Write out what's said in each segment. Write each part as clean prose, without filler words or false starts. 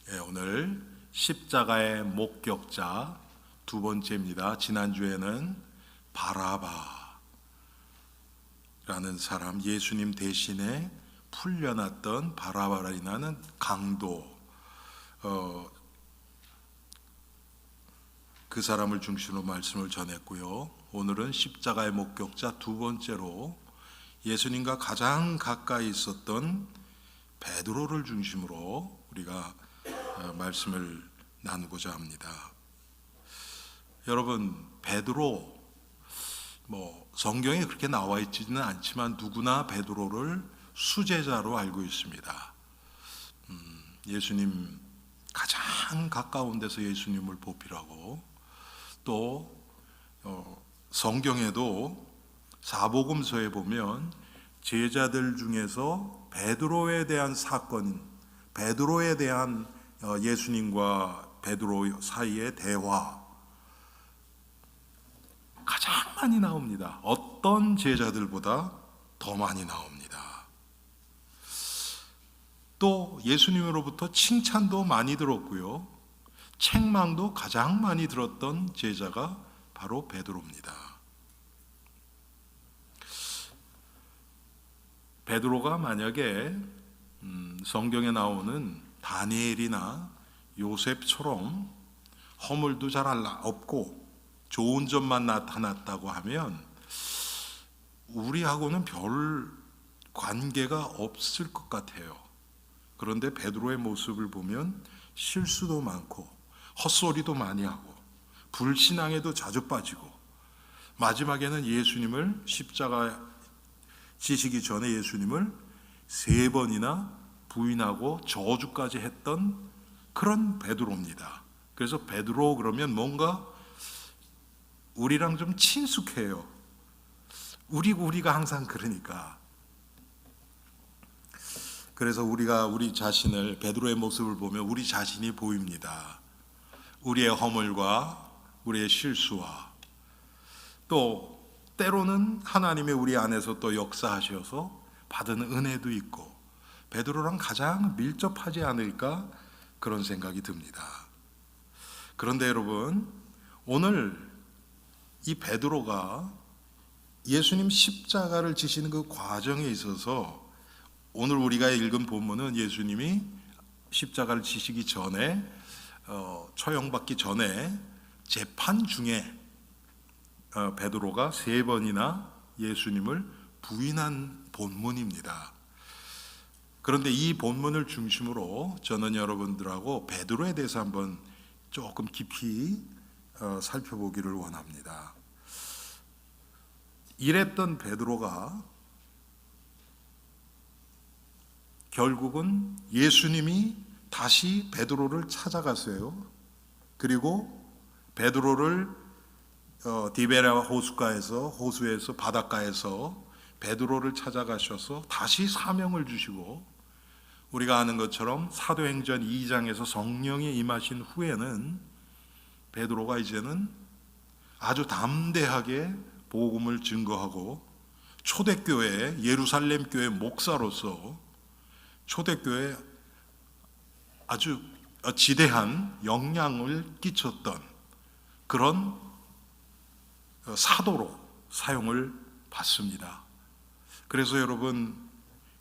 오늘 십자가의 목격자 두 번째입니다. 지난주에는 바라바라는 사람, 예수님 대신에 풀려났던 바라바라는 강도, 그 사람을 중심으로 말씀을 전했고요. 오늘은 십자가의 목격자 두 번째로 예수님과 가장 가까이 있었던 베드로를 중심으로 우리가 말씀을 나누고자 합니다. 여러분, 베드로 성경에 그렇게 나와 있지는 않지만 누구나 베드로를 수제자로 알고 있습니다. 예수님 가장 가까운 데서 예수님을 보필하고 또 성경에도 사복음서에 보면 제자들 중에서 베드로에 대한 사건, 베드로에 대한 예수님과 베드로 사이의 대화 가장 많이 나옵니다. 어떤 제자들보다 더 많이 나옵니다. 또 예수님으로부터 칭찬도 많이 들었고요, 책망도 가장 많이 들었던 제자가 바로 베드로입니다. 베드로가 만약에 성경에 나오는 다니엘이나 요셉처럼 허물도 잘 없고 좋은 점만 나타났다고 하면 우리하고는 별 관계가 없을 것 같아요. 그런데 베드로의 모습을 보면 실수도 많고 헛소리도 많이 하고 불신앙에도 자주 빠지고 마지막에는 예수님을 십자가 지시기 전에 예수님을 3번이나 부인하고 저주까지 했던 그런 베드로입니다. 그래서 베드로 그러면 뭔가 우리랑 좀 친숙해요. 우리가 항상 그러니까. 그래서 우리가 우리 자신을, 베드로의 모습을 보면 우리 자신이 보입니다. 우리의 허물과 우리의 실수와 또 때로는 하나님이 우리 안에서 또 역사하셔서 받은 은혜도 있고 베드로랑 가장 밀접하지 않을까 그런 생각이 듭니다. 그런데 여러분, 오늘 이 베드로가 예수님 십자가를 지시는 그 과정에 있어서 오늘 우리가 읽은 본문은 예수님이 십자가를 지시기 전에 처형받기 전에 재판 중에 베드로가 3번이나 예수님을 부인한 본문입니다. 그런데 이 본문을 중심으로 저는 여러분들하고 베드로에 대해서 한번 조금 깊이 살펴보기를 원합니다. 이랬던 베드로가 결국은 예수님이 다시 베드로를 찾아갔어요. 그리고 베드로를 디베라 호수에서 바닷가에서 베드로를 찾아가셔서 다시 사명을 주시고, 우리가 아는 것처럼 사도행전 2장에서 성령이 임하신 후에는 베드로가 이제는 아주 담대하게 복음을 증거하고 초대교회, 예루살렘 교회 목사로서 초대교회에 아주 지대한 영향을 끼쳤던 그런 사도로 사용을 받습니다. 그래서 여러분,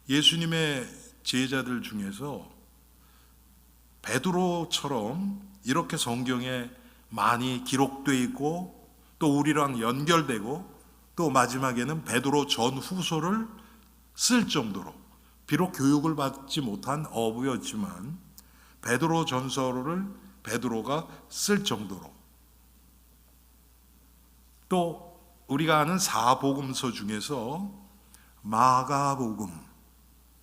예수님의 제자들 중에서 베드로처럼 이렇게 성경에 많이 기록되어 있고 또 우리랑 연결되고 또 마지막에는 베드로 전후서를 쓸 정도로, 비록 교육을 받지 못한 어부였지만 베드로 전서를 베드로가 쓸 정도로, 또 우리가 아는 사복음서 중에서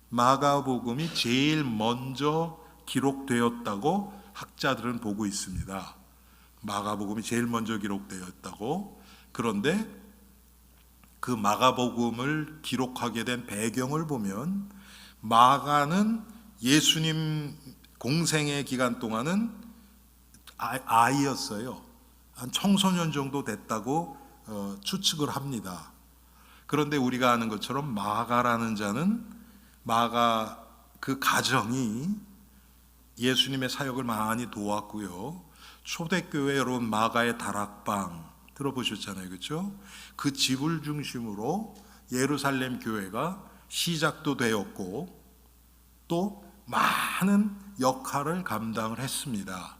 마가복음이 제일 먼저 기록되었다고 학자들은 보고 있습니다. 마가복음이 제일 먼저 기록되었다고. 그런데 그 마가복음을 기록하게 된 배경을 보면 마가는 예수님 공생의 기간 동안은 아이였어요. 한 청소년 정도 됐다고 추측을 합니다. 그런데 우리가 아는 것처럼 마가라는 자는, 마가 그 가정이 예수님의 사역을 많이 도왔고요. 초대교회 여러분 마가의 다락방 들어보셨잖아요, 그렇죠? 그 집을 중심으로 예루살렘 교회가 시작도 되었고 또 많은 역할을 감당을 했습니다.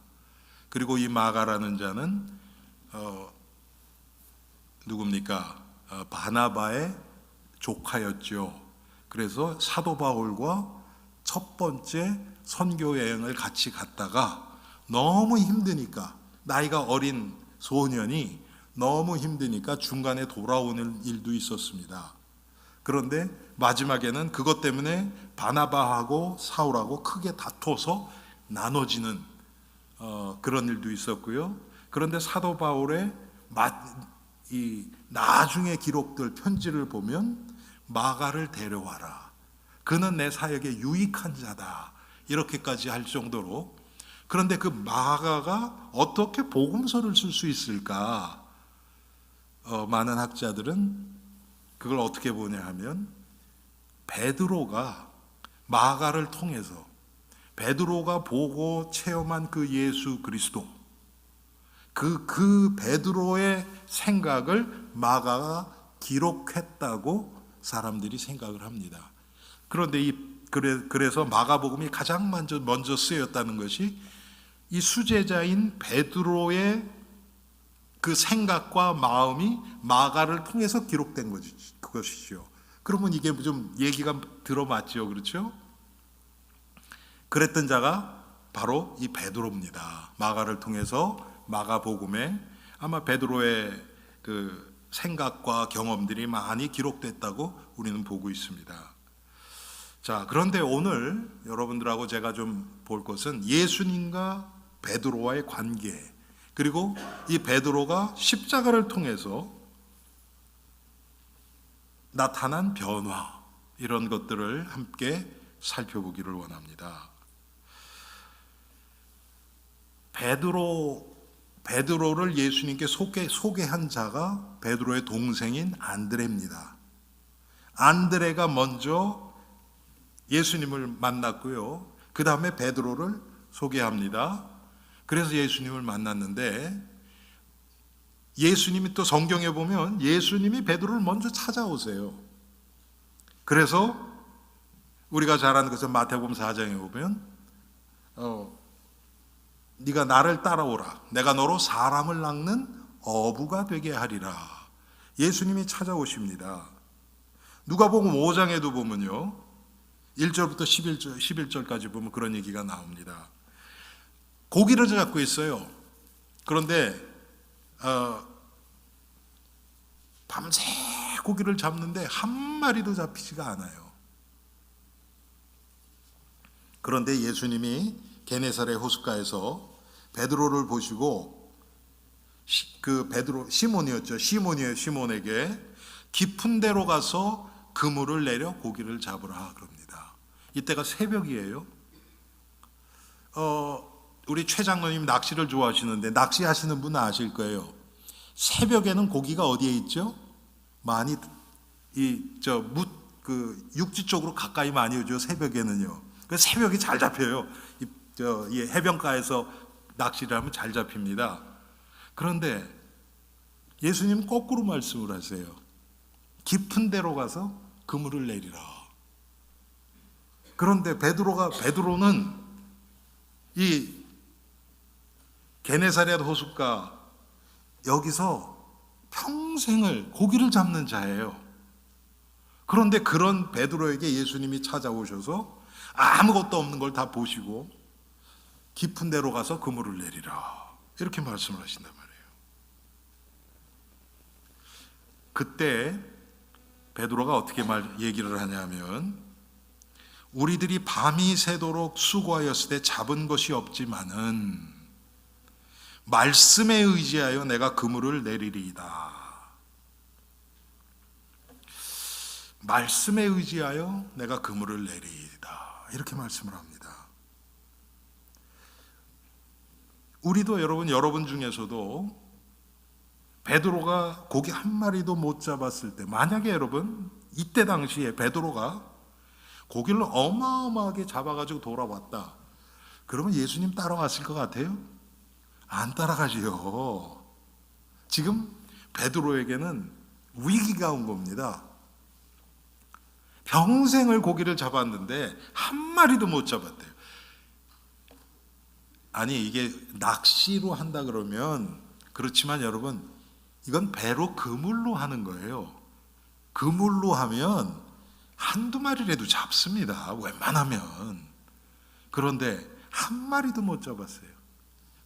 그리고 이 마가라는 자는 누굽니까? 바나바의 조카였죠. 그래서 사도 바울과 첫 번째 선교 여행을 같이 갔다가 너무 힘드니까, 나이가 어린 소년이 너무 힘드니까 중간에 돌아오는 일도 있었습니다. 그런데 마지막에는 그것 때문에 바나바하고 사울하고 크게 다퉈서 나눠지는 그런 일도 있었고요. 그런데 사도 바울의 이 나중에 기록들 편지를 보면 마가를 데려와라. 그는 내 사역에 유익한 자다. 이렇게까지 할 정도로. 그런데 그 마가가 어떻게 복음서를 쓸 수 있을까? 많은 학자들은 그걸 어떻게 보냐 하면 베드로가 마가를 통해서 베드로가 보고 체험한 그 예수 그리스도, 그 베드로의 생각을 마가가 기록했다고 사람들이 생각을 합니다. 그런데 그래서 마가복음이 가장 먼저 쓰였다는 것이 이 수제자인 베드로의 그 생각과 마음이 마가를 통해서 기록된 것이죠. 그러면 이게 좀 얘기가 들어맞죠, 그렇죠? 그랬던 자가 바로 이 베드로입니다. 마가를 통해서 마가복음에 아마 베드로의 그 생각과 경험들이 많이 기록됐다고 우리는 보고 있습니다. 자, 그런데 오늘 여러분들하고 제가 좀 볼 것은 예수님과 베드로와의 관계, 그리고 이 베드로가 십자가를 통해서 나타난 변화, 이런 것들을 함께 살펴보기를 원합니다. 베드로를 예수님께 소개한 자가 베드로의 동생인 안드레입니다. 안드레가 먼저 예수님을 만났고요. 그 다음에 베드로를 소개합니다. 그래서 예수님을 만났는데, 예수님이 또 성경에 보면 예수님이 베드로를 먼저 찾아오세요. 그래서 우리가 잘 아는 것은 마태복음 4장에 보면 네가 나를 따라오라. 내가 너로 사람을 낚는 어부가 되게 하리라. 예수님이 찾아오십니다. 누가복음 5장에도 보면요, 1절부터 11절까지 보면 그런 얘기가 나옵니다. 고기를 잡고 있어요. 그런데 밤새 고기를 잡는데 한 마리도 잡히지가 않아요. 그런데 예수님이 게네사렛 호숫가에서 베드로를 보시고 그 베드로 시몬에게 깊은 데로 가서 그물을 내려 고기를 잡으라 그럽니다. 이때가 새벽이에요. 우리 최 장로님 낚시를 좋아하시는데 낚시하시는 분은 아실 거예요. 새벽에는 고기가 어디에 있죠? 많이 육지 쪽으로 가까이 많이 오죠. 새벽에는요. 그 새벽이 잘 잡혀요. 이 해변가에서 낚시를 하면 잘 잡힙니다. 그런데 예수님 거꾸로 말씀을 하세요. 깊은 데로 가서 그물을 내리라. 그런데 베드로는 이 게네사렛 호숫가 여기서 평생을 고기를 잡는 자예요. 그런데 그런 베드로에게 예수님이 찾아오셔서 아무것도 없는 걸 다 보시고 깊은 데로 가서 그물을 내리라, 이렇게 말씀을 하신단 말이에요. 그때 베드로가 어떻게 얘기를 하냐면, 우리들이 밤이 새도록 수고하였을 때 잡은 것이 없지만은 말씀에 의지하여 내가 그물을 내리리이다. 말씀에 의지하여 내가 그물을 내리이다, 이렇게 말씀을 합니다. 우리도 여러분 중에서도 베드로가 고기 한 마리도 못 잡았을 때, 만약에 여러분 이때 당시에 베드로가 고기를 어마어마하게 잡아가지고 돌아왔다. 그러면 예수님 따라갔을 것 같아요? 안 따라가지요. 지금 베드로에게는 위기가 온 겁니다. 평생을 고기를 잡았는데 한 마리도 못 잡았대요. 아니, 이게 낚시로 한다 그러면 그렇지만 여러분, 이건 배로 그물로 하는 거예요. 그물로 하면 한두 마리라도 잡습니다, 웬만하면. 그런데 한 마리도 못 잡았어요.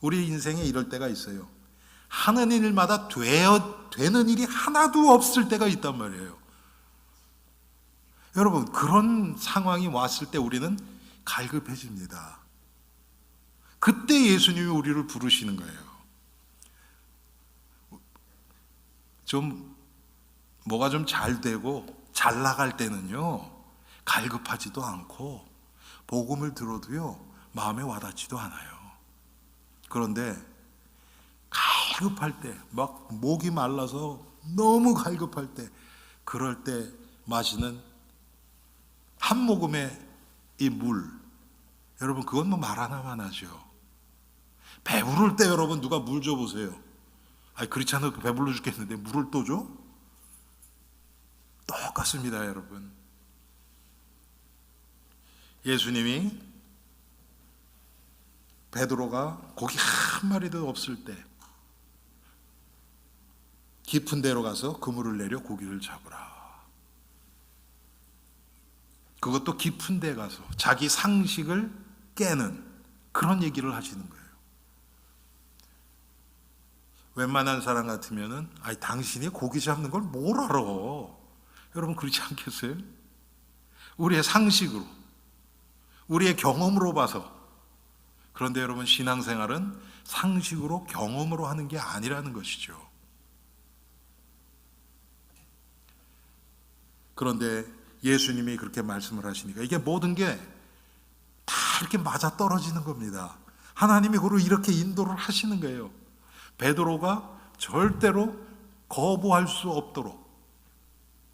우리 인생에 이럴 때가 있어요. 하는 일마다 되는 일이 하나도 없을 때가 있단 말이에요. 여러분, 그런 상황이 왔을 때 우리는 갈급해집니다. 그때 예수님이 우리를 부르시는 거예요. 뭐가 좀 잘 되고 잘 나갈 때는요, 갈급하지도 않고 복음을 들어도요, 마음에 와닿지도 않아요. 그런데 갈급할 때, 막 목이 말라서 너무 갈급할 때, 그럴 때 마시는 한 모금의 이 물, 여러분, 그건 뭐 말 하나만 하죠. 배부를 때 여러분, 누가 물 줘보세요. 아니, 그렇지 않아도 배불러 죽겠는데 물을 또 줘? 똑같습니다, 여러분. 예수님이 베드로가 고기 한 마리도 없을 때 깊은 데로 가서 그물을 내려 고기를 잡으라. 그것도 깊은 데 가서 자기 상식을 깨는 그런 얘기를 하시는 거예요. 웬만한 사람 같으면은, 아니, 당신이 고기 잡는 걸 뭘 알아? 여러분, 그렇지 않겠어요? 우리의 상식으로, 우리의 경험으로 봐서. 그런데 여러분, 신앙생활은 상식으로, 경험으로 하는 게 아니라는 것이죠. 그런데 예수님이 그렇게 말씀을 하시니까 이게 모든 게 다 이렇게 맞아 떨어지는 겁니다. 하나님이 그걸 이렇게 인도를 하시는 거예요. 베드로가 절대로 거부할 수 없도록.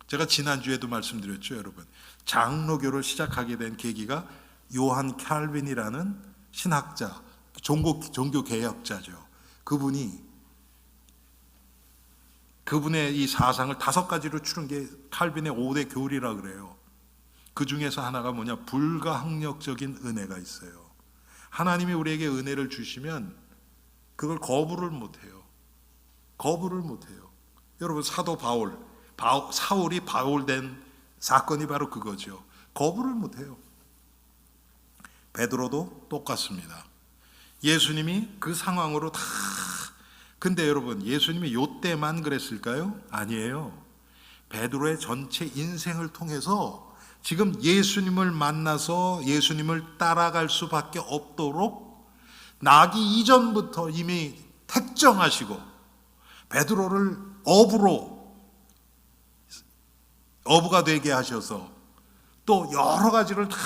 제가 지난주에도 말씀드렸죠, 여러분. 장로교를 시작하게 된 계기가 요한 칼빈이라는 신학자, 종교 개혁자죠. 그분의 이 사상을 5가지로 추른 게 칼빈의 5대 교리라 그래요. 그 중에서 하나가 뭐냐? 불가항력적인 은혜가 있어요. 하나님이 우리에게 은혜를 주시면 그걸 거부를 못해요. 거부를 못해요. 여러분, 사도 사울이 바울된 사건이 바로 그거죠. 거부를 못해요. 베드로도 똑같습니다. 예수님이 그 상황으로 다. 근데 여러분, 예수님이 요때만 그랬을까요? 아니에요. 베드로의 전체 인생을 통해서 지금 예수님을 만나서 예수님을 따라갈 수밖에 없도록 나기 이전부터 이미 택정하시고 베드로를 어부가 되게 하셔서 또 여러 가지를 다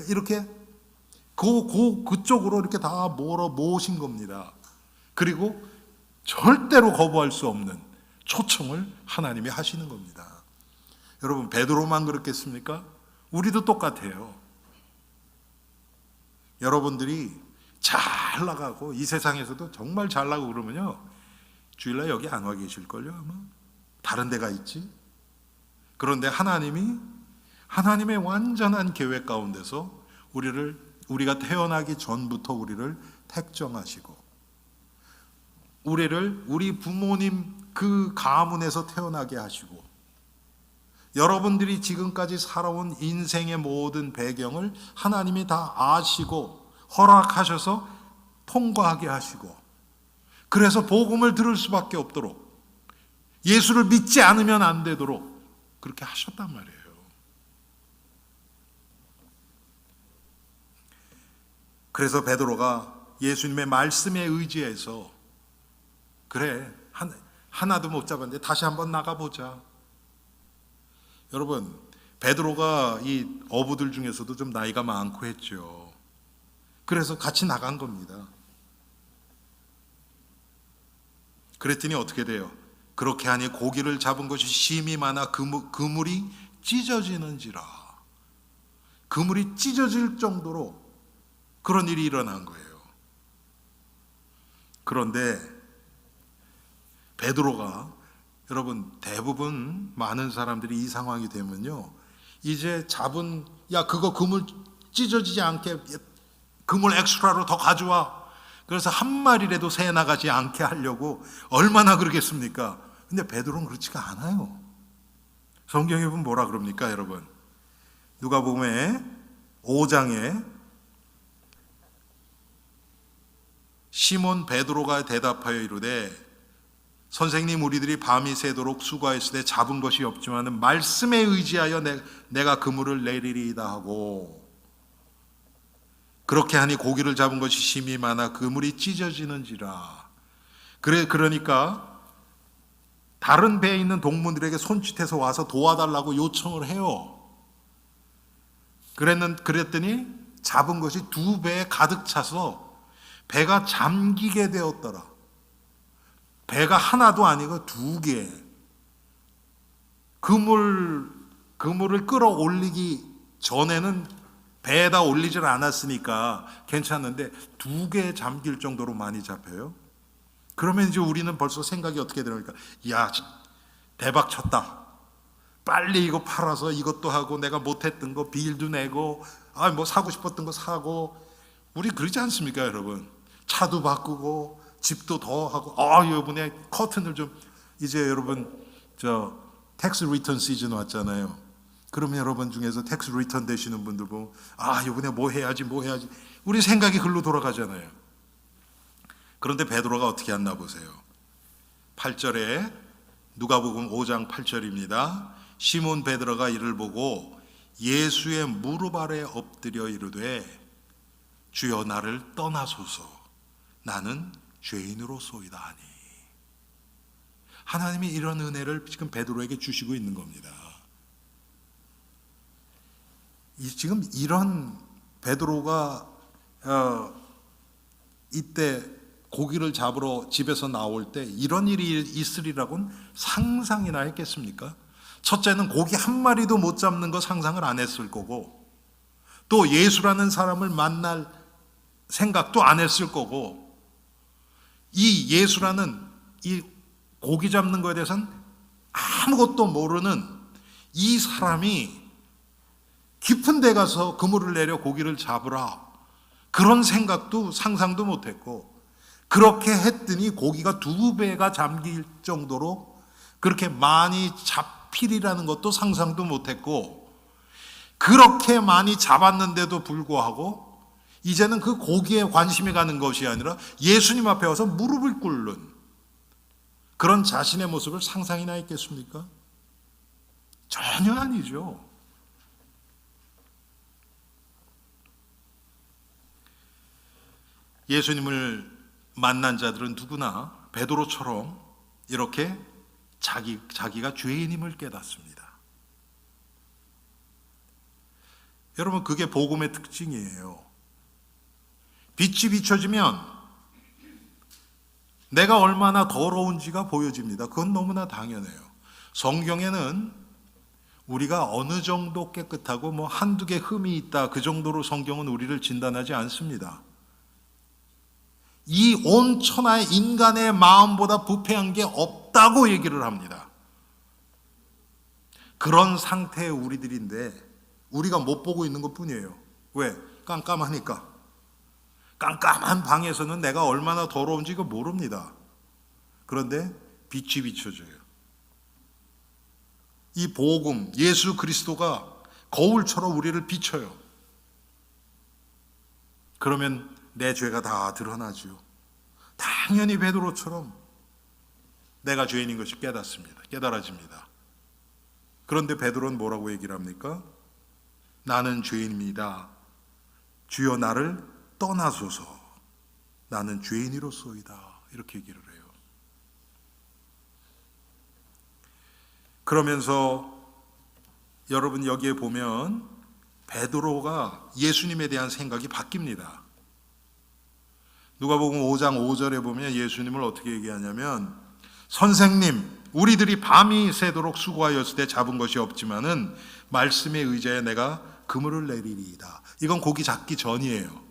이렇게 그쪽으로 이렇게 다 모으신 겁니다. 그리고 절대로 거부할 수 없는 초청을 하나님이 하시는 겁니다. 여러분, 베드로만 그렇겠습니까? 우리도 똑같아요. 여러분들이 잘 나가고 이 세상에서도 정말 잘 나가고 그러면요, 주일날 여기 안 와 계실걸요, 아마. 다른 데가 있지. 그런데 하나님의 완전한 계획 가운데서 우리가 태어나기 전부터 우리를 택정하시고 우리 부모님 그 가문에서 태어나게 하시고 여러분들이 지금까지 살아온 인생의 모든 배경을 하나님이 다 아시고 허락하셔서 통과하게 하시고, 그래서 복음을 들을 수밖에 없도록, 예수를 믿지 않으면 안 되도록 그렇게 하셨단 말이에요. 그래서 베드로가 예수님의 말씀에 의지해서, 그래, 하나도 못 잡았는데 다시 한번 나가보자. 여러분, 베드로가 이 어부들 중에서도 좀 나이가 많고 했죠. 그래서 같이 나간 겁니다. 그랬더니 어떻게 돼요? 그렇게 하니 고기를 잡은 것이 심히 많아 그물이 찢어지는지라. 그물이 찢어질 정도로 그런 일이 일어난 거예요. 그런데 베드로가, 여러분, 대부분 많은 사람들이 이 상황이 되면요, 이제 잡은, 야 그거 그물 찢어지지 않게 그물 엑스트라로 더 가져와, 그래서 한 마리라도 새 나가지 않게 하려고 얼마나 그러겠습니까? 근데 베드로는 그렇지가 않아요. 성경에 보면 뭐라 그럽니까, 여러분? 누가복음의 5장에 시몬 베드로가 대답하여 이르되 선생님, 우리들이 밤이 새도록 수고하였으되 잡은 것이 없지만 말씀에 의지하여 내가 그물을 내리리이다 하고, 그렇게 하니 고기를 잡은 것이 심히 많아 그물이 찢어지는지라. 그러니까 다른 배에 있는 동무들에게 손짓해서 와서 도와달라고 요청을 해요. 그랬더니 잡은 것이 2배에 가득 차서 배가 잠기게 되었더라. 배가 하나도 아니고 2개. 그물을 끌어올리기 전에는 배에다 올리질 않았으니까 괜찮은데 2개 잠길 정도로 많이 잡혀요. 그러면 이제 우리는 벌써 생각이 어떻게 되니까, 야 대박 쳤다, 빨리 이거 팔아서 이것도 하고 내가 못했던 거 빌도 내고 뭐 사고 싶었던 거 사고. 우리 그러지 않습니까, 여러분? 차도 바꾸고 집도 더 하고. 이번에 커튼을 좀, 이제 여러분 저 텍스 리턴 시즌 왔잖아요. 그러면 여러분 중에서 텍스 리턴 되시는 분들 보면 이번에 뭐 해야지 우리 생각이 글로 돌아가잖아요. 그런데 베드로가 어떻게 했나 보세요. 8절에, 누가복음 5장 8절입니다. 시몬 베드로가 이를 보고 예수의 무릎 아래 엎드려 이르되 주여 나를 떠나소서, 나는 죄인으로소이다 하니. 하나님이 이런 은혜를 지금 베드로에게 주시고 있는 겁니다. 지금 이런 베드로가 이때 고기를 잡으러 집에서 나올 때 이런 일이 있으리라고는 상상이나 했겠습니까? 첫째는 고기 한 마리도 못 잡는 거 상상을 안 했을 거고, 또 예수라는 사람을 만날 생각도 안 했을 거고, 이 예수라는 이 고기 잡는 거에 대해서는 아무것도 모르는 이 사람이 깊은 데 가서 그물을 내려 고기를 잡으라, 그런 생각도 상상도 못했고, 그렇게 했더니 고기가 2배가 잠길 정도로 그렇게 많이 잡히리라는 것도 상상도 못했고, 그렇게 많이 잡았는데도 불구하고 이제는 그 고기에 관심이 가는 것이 아니라 예수님 앞에 와서 무릎을 꿇는 그런 자신의 모습을 상상이나 했겠습니까? 전혀 아니죠. 예수님을 만난 자들은 누구나 베드로처럼 이렇게 자기가 죄인임을 깨닫습니다. 여러분, 그게 복음의 특징이에요. 빛이 비춰지면 내가 얼마나 더러운지가 보여집니다. 그건 너무나 당연해요. 성경에는 우리가 어느 정도 깨끗하고 한두 개 흠이 있다, 그 정도로 성경은 우리를 진단하지 않습니다. 이 온 천하의 인간의 마음보다 부패한 게 없다고 얘기를 합니다. 그런 상태의 우리들인데 우리가 못 보고 있는 것 뿐이에요. 왜? 깜깜하니까. 깜깜한 방에서는 내가 얼마나 더러운지 이거 모릅니다. 그런데 빛이 비춰져요. 이 복음, 예수 그리스도가 거울처럼 우리를 비춰요. 그러면 내 죄가 다 드러나죠. 당연히 베드로처럼 내가 죄인인 것이 깨달아집니다. 그런데 베드로는 뭐라고 얘기를 합니까? 나는 죄인입니다. 주여 나를 떠나소서, 나는 죄인이로소이다, 이렇게 얘기를 해요. 그러면서 여러분 여기에 보면 베드로가 예수님에 대한 생각이 바뀝니다. 누가복음 5장 5절에 보면 예수님을 어떻게 얘기하냐면, 선생님, 우리들이 밤이 새도록 수고하였을 때 잡은 것이 없지만은 말씀에 의지하여 내가 그물을 내리리이다. 이건 고기 잡기 전이에요.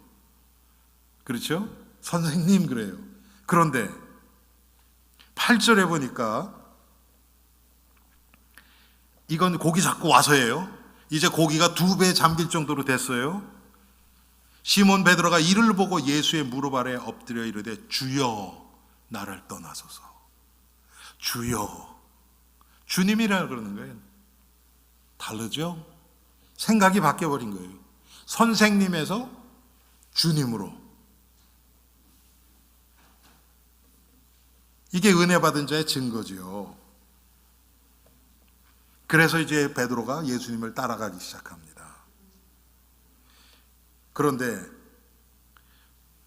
그렇죠? 선생님 그래요. 그런데 8절에 보니까 이건 고기 잡고 와서예요. 이제 고기가 2배 잠길 정도로 됐어요. 시몬 베드로가 이를 보고 예수의 무릎 아래 엎드려 이르되 주여 나를 떠나소서. 주여. 주님이라 그러는 거예요. 다르죠? 생각이 바뀌어버린 거예요. 선생님에서 주님으로. 이게 은혜 받은 자의 증거지요. 그래서 이제 베드로가 예수님을 따라가기 시작합니다. 그런데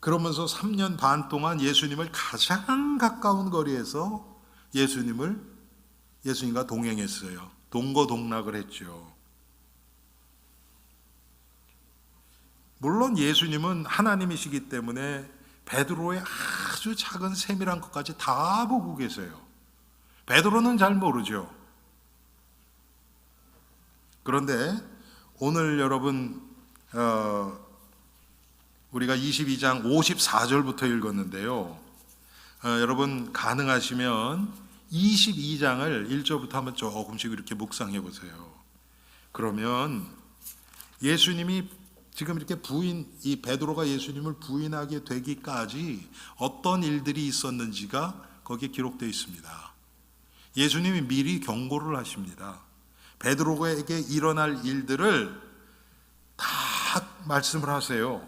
그러면서 3년 반 동안 예수님을 가장 가까운 거리에서 예수님과 동행했어요. 동거동락을 했죠. 물론 예수님은 하나님이시기 때문에 베드로의 아주 작은 세밀한 것까지 다 보고 계세요. 베드로는 잘 모르죠. 그런데 오늘 여러분 우리가 22장 54절부터 읽었는데요. 여러분 가능하시면 22장을 1절부터 한번 조금씩 이렇게 묵상해 보세요. 그러면 예수님이 지금 이렇게 이 베드로가 예수님을 부인하게 되기까지 어떤 일들이 있었는지가 거기에 기록되어 있습니다. 예수님이 미리 경고를 하십니다. 베드로에게 일어날 일들을 다 말씀을 하세요.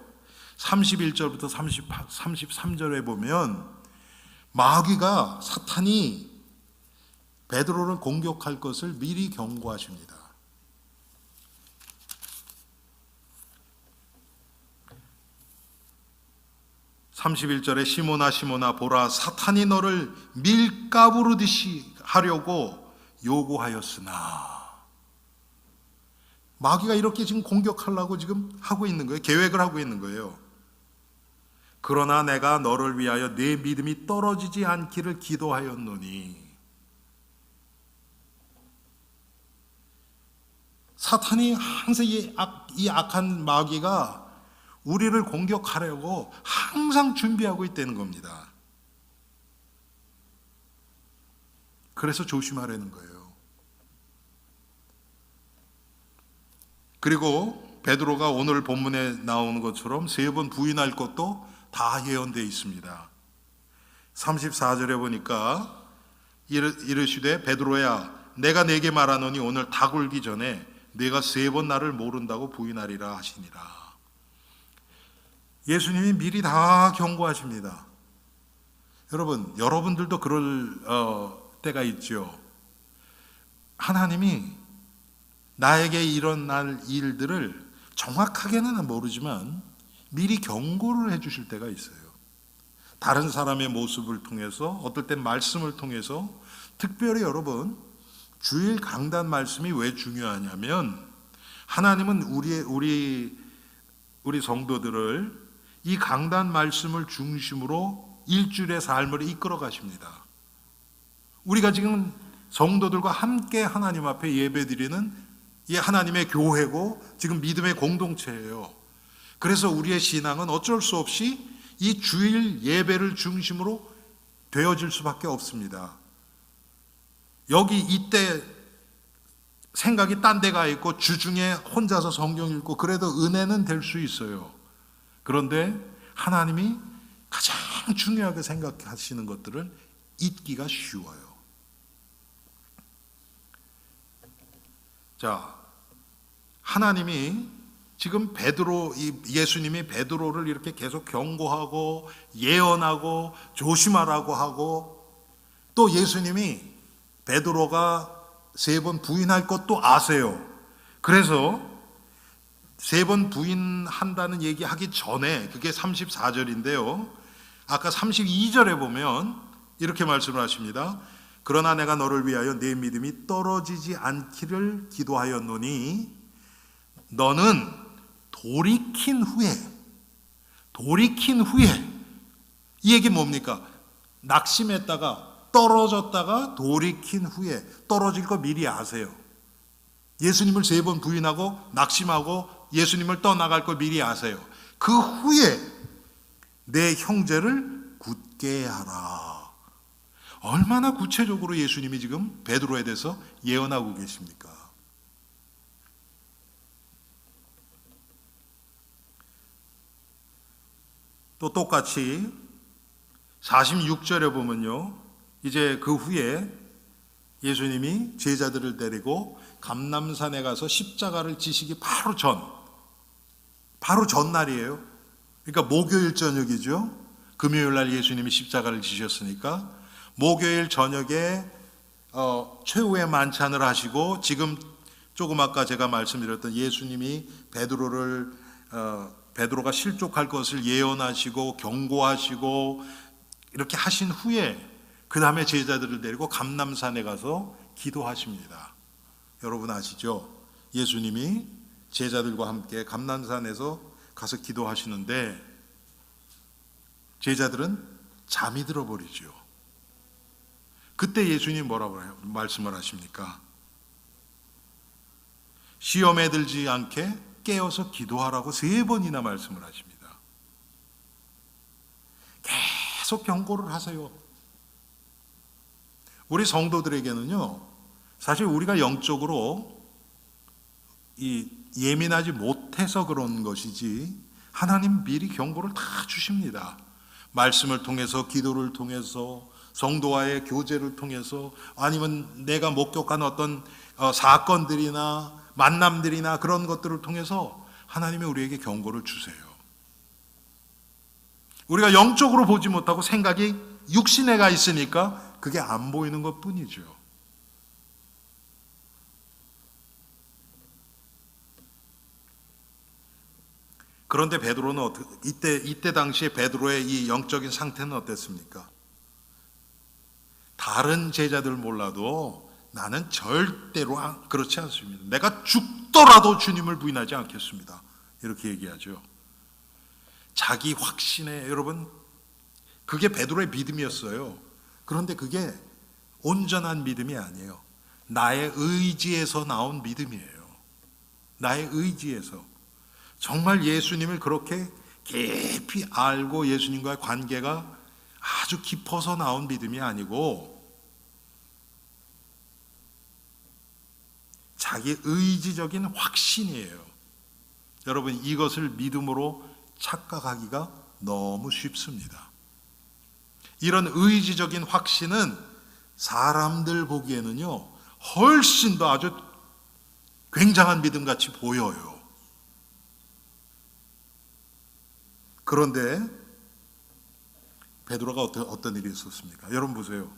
31절부터 33절에 보면 마귀가 사탄이 베드로를 공격할 것을 미리 경고하십니다. (31절에) 시몬아 시몬아 보라 사탄이 너를 밀가부르듯이 하려고 요구하였으나. 마귀가 이렇게 지금 공격하려고 지금 하고 있는 거예요. 계획을 하고 있는 거예요. 그러나 내가 너를 위하여 내 믿음이 떨어지지 않기를 기도하였노니. 사탄이 항상 이 악한 마귀가 우리를 공격하려고 항상 준비하고 있다는 겁니다. 그래서 조심하라는 거예요. 그리고 베드로가 오늘 본문에 나오는 것처럼 3번 부인할 것도 다 예언되어 있습니다. 34절에 보니까 이르시되 베드로야 내가 네게 말하노니 오늘 닭 울기 전에 네가 3번 나를 모른다고 부인하리라 하시니라. 예수님이 미리 다 경고하십니다. 여러분들도 그럴 때가 있죠. 하나님이 나에게 일어날 일들을 정확하게는 모르지만 미리 경고를 해주실 때가 있어요. 다른 사람의 모습을 통해서, 어떨 땐 말씀을 통해서. 특별히 여러분, 주일 강단 말씀이 왜 중요하냐면 하나님은 우리 성도들을 이 강단 말씀을 중심으로 일주일의 삶을 이끌어 가십니다. 우리가 지금 성도들과 함께 하나님 앞에 예배드리는 이 하나님의 교회고 지금 믿음의 공동체예요. 그래서 우리의 신앙은 어쩔 수 없이 이 주일 예배를 중심으로 되어질 수밖에 없습니다. 이때 생각이 딴 데가 있고 주중에 혼자서 성경 읽고 그래도 은혜는 될 수 있어요. 그런데 하나님이 가장 중요하게 생각하시는 것들을 잊기가 쉬워요. 자, 하나님이 지금 예수님이 베드로를 이렇게 계속 경고하고 예언하고 조심하라고 하고, 또 예수님이 베드로가 3번 부인할 것도 아세요. 그래서 3번 부인한다는 얘기하기 전에, 그게 34절인데요. 아까 32절에 보면 이렇게 말씀을 하십니다. 그러나 내가 너를 위하여 내 믿음이 떨어지지 않기를 기도하였노니 너는 돌이킨 후에 이 얘기 뭡니까? 낙심했다가 떨어졌다가 돌이킨 후에, 떨어질 거 미리 아세요. 예수님을 3번 부인하고 낙심하고 예수님을 떠나갈 걸 미리 아세요. 그 후에 내 형제를 굳게 하라. 얼마나 구체적으로 예수님이 지금 베드로에 대해서 예언하고 계십니까? 또 똑같이 46절에 보면요, 이제 그 후에 예수님이 제자들을 데리고 감람산에 가서 십자가를 지시기 바로 전날이에요. 그러니까 목요일 저녁이죠. 금요일 날 예수님이 십자가를 지셨으니까 목요일 저녁에 최후의 만찬을 하시고, 지금 조금 아까 제가 말씀드렸던 예수님이 베드로가 실족할 것을 예언하시고 경고하시고 이렇게 하신 후에 그 다음에 제자들을 데리고 감람산에 가서 기도하십니다. 여러분 아시죠? 예수님이 제자들과 함께 감람산에서 가서 기도하시는데 제자들은 잠이 들어버리죠. 그때 예수님 뭐라고 말씀을 하십니까? 시험에 들지 않게 깨어서 기도하라고 3번이나 말씀을 하십니다. 계속 경고를 하세요. 우리 성도들에게는요, 사실 우리가 영적으로 예민하지 못해서 그런 것이지 하나님 미리 경고를 다 주십니다. 말씀을 통해서, 기도를 통해서, 성도와의 교제를 통해서, 아니면 내가 목격한 어떤 사건들이나 만남들이나 그런 것들을 통해서 하나님이 우리에게 경고를 주세요. 우리가 영적으로 보지 못하고 생각이 육신에 가 있으니까 그게 안 보이는 것 뿐이죠. 그런데 베드로는 이때 당시에 베드로의 이 영적인 상태는 어땠습니까? 다른 제자들 몰라도 나는 절대로 그렇지 않습니다. 내가 죽더라도 주님을 부인하지 않겠습니다. 이렇게 얘기하죠. 자기 확신에, 여러분, 그게 베드로의 믿음이었어요. 그런데 그게 온전한 믿음이 아니에요. 나의 의지에서 나온 믿음이에요. 나의 의지에서. 정말 예수님을 그렇게 깊이 알고 예수님과의 관계가 아주 깊어서 나온 믿음이 아니고 자기 의지적인 확신이에요. 여러분, 이것을 믿음으로 착각하기가 너무 쉽습니다. 이런 의지적인 확신은 사람들 보기에는요, 훨씬 더 아주 굉장한 믿음같이 보여요. 그런데 베드로가 어떤 일이 있었습니까? 여러분 보세요.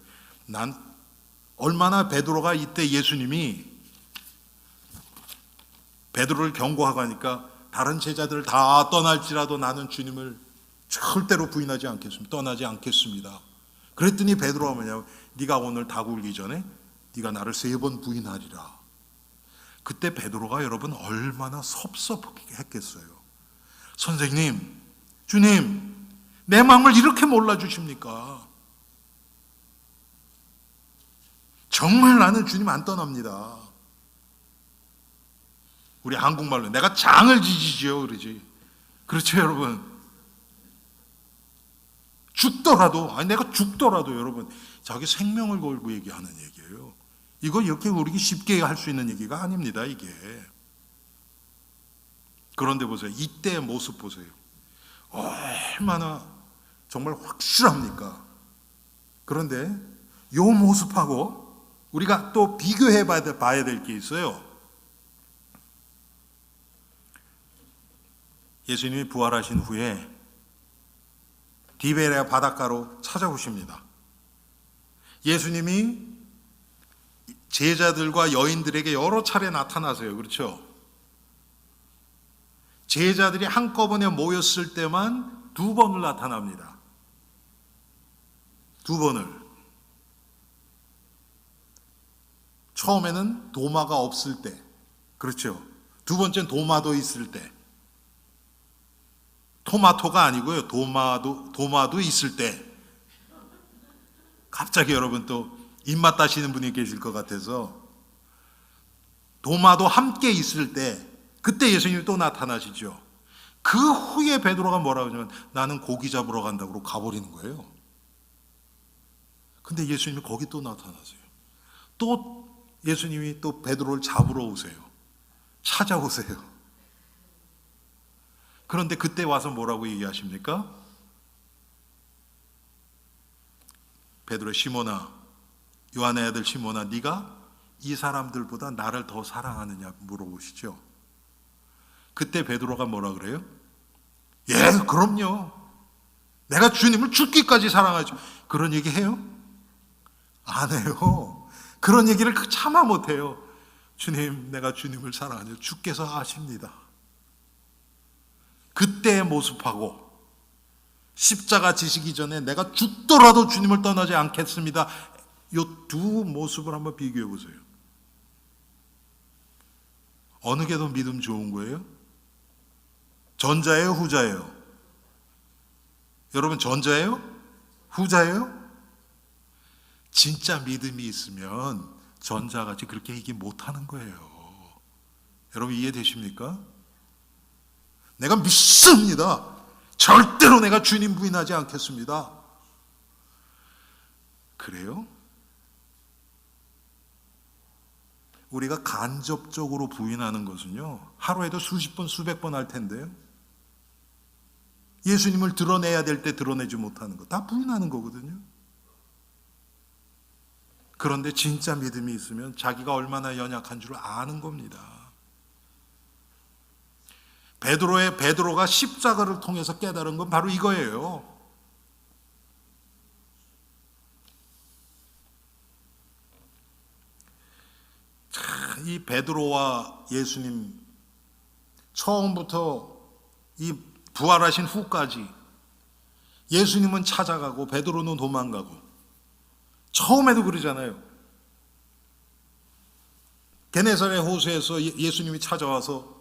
얼마나 베드로가 이때 예수님이 베드로를 경고하고 하니까 다른 제자들 다 떠날지라도 나는 주님을 절대로 부인하지 않겠습니다. 떠나지 않겠습니다. 그랬더니 베드로가 뭐냐면, 네가 오늘 닭 울기 전에 네가 나를 3번 부인하리라. 그때 베드로가 여러분 얼마나 섭섭했겠어요. 선생님, 주님, 내 마음을 이렇게 몰라주십니까? 정말 나는 주님 안 떠납니다. 우리 한국말로 내가 장을 지지지요 그러지. 그렇죠 여러분? 내가 죽더라도 여러분, 자기 생명을 걸고 얘기하는 얘기예요. 이거 이렇게 우리가 쉽게 할 수 있는 얘기가 아닙니다, 이게. 그런데 보세요. 이때의 모습 보세요. 얼마나 정말 확실합니까? 그런데 이 모습하고 우리가 또 비교해 봐야 될 게 있어요. 예수님이 부활하신 후에 디베레아 바닷가로 찾아오십니다. 예수님이 제자들과 여인들에게 여러 차례 나타나세요. 그렇죠? 제자들이 한꺼번에 모였을 때만 2번을 나타납니다. 2번을. 처음에는 도마가 없을 때, 그렇죠? 2번째는 도마도 있을 때, 토마토가 아니고요, 도마도 있을 때. 갑자기 여러분 또 입맛 다시는 분이 계실 것 같아서, 도마도 함께 있을 때, 그때 예수님이 또 나타나시죠. 그 후에 베드로가 뭐라고 하냐면 나는 고기 잡으러 간다고 가버리는 거예요. 근데 예수님이 거기 또 나타나세요. 또 예수님이 또 베드로를 잡으러 오세요. 찾아오세요. 그런데 그때 와서 뭐라고 얘기하십니까? 베드로, 시몬아, 요한의 아들 시몬아, 네가 이 사람들보다 나를 더 사랑하느냐 물어보시죠. 그때 베드로가 뭐라 그래요? 예, 그럼요. 내가 주님을 죽기까지 사랑하죠. 그런 얘기 해요? 안 해요. 그런 얘기를 차마 못해요. 주님, 내가 주님을 사랑하죠. 주께서 아십니다. 그때의 모습하고 십자가 지시기 전에 내가 죽더라도 주님을 떠나지 않겠습니다. 이 두 모습을 한번 비교해 보세요. 어느 게 더 믿음 좋은 거예요? 전자예요, 후자예요? 여러분, 전자예요? 후자예요? 진짜 믿음이 있으면 전자같이 그렇게 얘기 못하는 거예요. 여러분 이해되십니까? 내가 믿습니다. 절대로 내가 주님 부인하지 않겠습니다. 그래요? 우리가 간접적으로 부인하는 것은요, 하루에도 수십 번, 수백 번 할 텐데요. 예수님을 드러내야 될 때 드러내지 못하는 거, 다 부인하는 거거든요. 그런데 진짜 믿음이 있으면 자기가 얼마나 연약한 줄 아는 겁니다. 베드로가 십자가를 통해서 깨달은 건 바로 이거예요. 이 베드로와 예수님 처음부터 이 부활하신 후까지 예수님은 찾아가고 베드로는 도망가고, 처음에도 그러잖아요. 게네사렛 호수에서 예수님이 찾아와서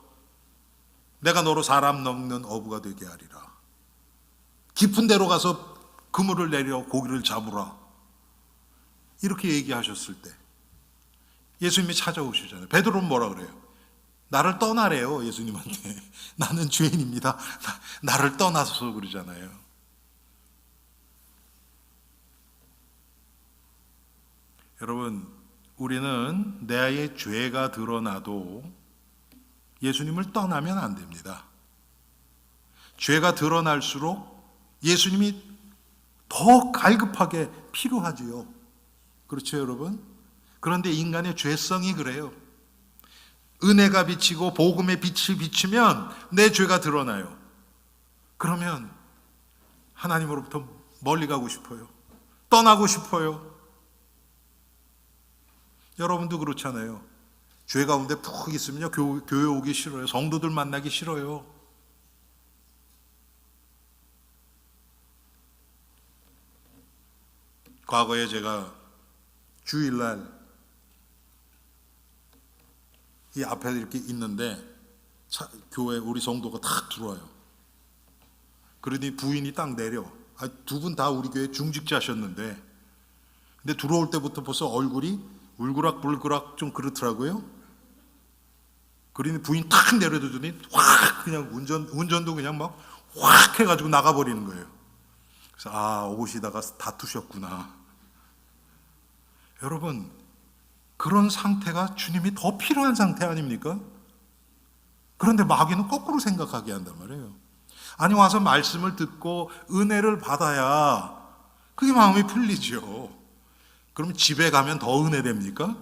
내가 너로 사람 먹는 어부가 되게 하리라. 깊은 데로 가서 그물을 내려 고기를 잡으라. 이렇게 얘기하셨을 때 예수님이 찾아오시잖아요. 베드로는 뭐라 그래요? 나를 떠나래요, 예수님한테. 나는 죄인입니다. 나를 떠나서 그러잖아요. 여러분, 우리는 내 죄가 드러나도 예수님을 떠나면 안 됩니다. 죄가 드러날수록 예수님이 더 갈급하게 필요하지요. 그렇죠, 여러분? 그런데 인간의 죄성이 그래요. 은혜가 비치고 복음의 빛이 비치면 내 죄가 드러나요. 그러면 하나님으로부터 멀리 가고 싶어요. 떠나고 싶어요. 여러분도 그렇잖아요. 죄 가운데 푹 있으면요, 교회 오기 싫어요. 성도들 만나기 싫어요. 과거에 제가 주일날 이 앞에 이렇게 있는데 교회 우리 성도가 탁 들어와요. 그러더니 부인이 딱 내려. 두 분 다 우리 교회 중직자셨는데, 근데 들어올 때부터 벌써 얼굴이 울그락불그락 좀 그렇더라고요. 그러니 부인 탁 내려두더니 확 그냥 운전도 그냥 막 확 해가지고 나가버리는 거예요. 그래서 오시다가 다투셨구나. 여러분, 그런 상태가 주님이 더 필요한 상태 아닙니까? 그런데 마귀는 거꾸로 생각하게 한단 말이에요. 아니, 와서 말씀을 듣고 은혜를 받아야 그게 마음이 풀리죠. 그럼 집에 가면 더 은혜 됩니까?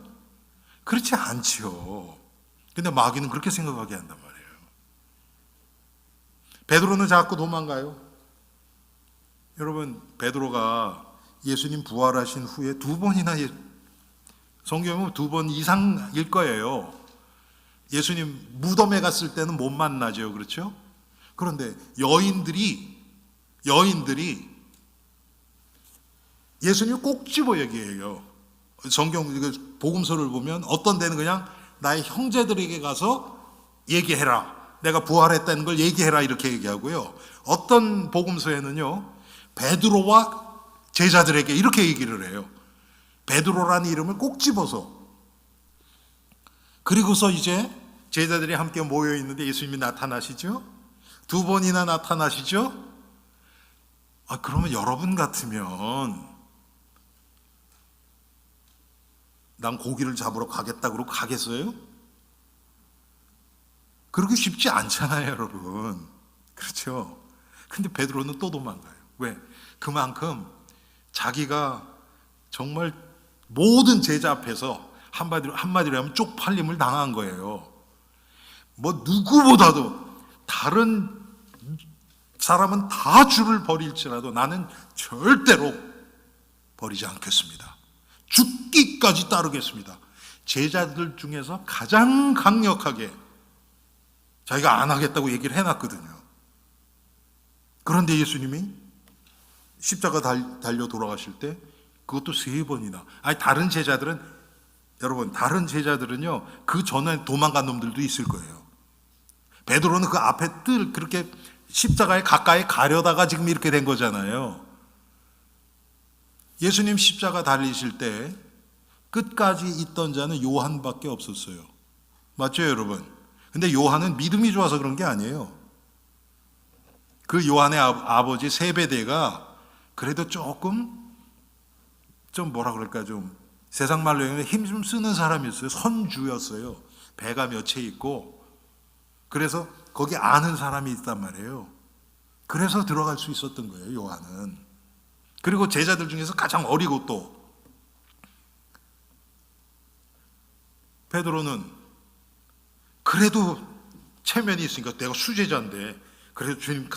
그렇지 않지요. 근데 마귀는 그렇게 생각하게 한단 말이에요. 베드로는 자꾸 도망가요. 여러분, 베드로가 예수님 부활하신 후에 두 번이나, 성경에 보면 두 번 이상일 거예요. 예수님 무덤에 갔을 때는 못 만나죠. 그렇죠? 그런데 여인들이 예수님을 꼭 집어 얘기해요. 성경 복음서를 보면 어떤 데는 그냥 나의 형제들에게 가서 얘기해라. 내가 부활했다는 걸 얘기해라. 이렇게 얘기하고요. 어떤 복음서에는요, 베드로와 제자들에게 이렇게 얘기를 해요. 베드로라는 이름을 꼭 집어서. 그리고서 이제 제자들이 함께 모여 있는데 예수님이 나타나시죠. 두 번이나 나타나시죠? 그러면 여러분 같으면 난 고기를 잡으러 가겠다 그러고 가겠어요? 그러기 쉽지 않잖아요, 여러분. 그렇죠? 근데 베드로는 또 도망가요. 왜? 그만큼 자기가 정말 모든 제자 앞에서 한마디로 하면 쪽팔림을 당한 거예요. 뭐 누구보다도 다른 사람은 다 주를 버릴지라도 나는 절대로 버리지 않겠습니다. 죽기까지 따르겠습니다. 제자들 중에서 가장 강력하게 자기가 안 하겠다고 얘기를 해놨거든요. 그런데 예수님이 십자가 달려 돌아가실 때 그것도 3번이나. 다른 제자들은, 여러분, 다른 제자들은요, 그 전에 도망간 놈들도 있을 거예요. 베드로는 그 앞에 그렇게 십자가에 가까이 가려다가 지금 이렇게 된 거잖아요. 예수님 십자가 달리실 때 끝까지 있던 자는 요한밖에 없었어요. 맞죠, 여러분? 근데 요한은 믿음이 좋아서 그런 게 아니에요. 그 요한의 아버지 세베대가 그래도 조금 좀 뭐라 그럴까, 좀 세상 말로 얘기하면 힘 좀 쓰는 사람이었어요. 선주였어요. 배가 몇 채 있고. 그래서 거기 아는 사람이 있단 말이에요. 그래서 들어갈 수 있었던 거예요, 요한은. 그리고 제자들 중에서 가장 어리고, 또 베드로는 그래도 체면이 있으니까 내가 수제자인데 그래도 주님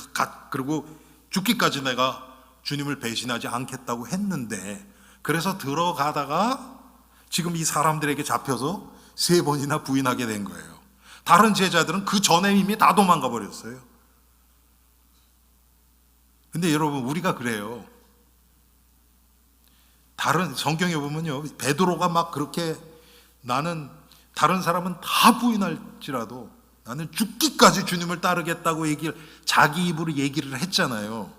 그리고 죽기까지 내가 주님을 배신하지 않겠다고 했는데, 그래서 들어가다가 지금 이 사람들에게 잡혀서 3번이나 부인하게 된 거예요. 다른 제자들은 그 전에 이미 다 도망가 버렸어요. 근데 여러분, 우리가 그래요. 다른 성경에 보면요, 베드로가 막 그렇게 나는 다른 사람은 다 부인할지라도 나는 죽기까지 주님을 따르겠다고 자기 입으로 얘기를 했잖아요.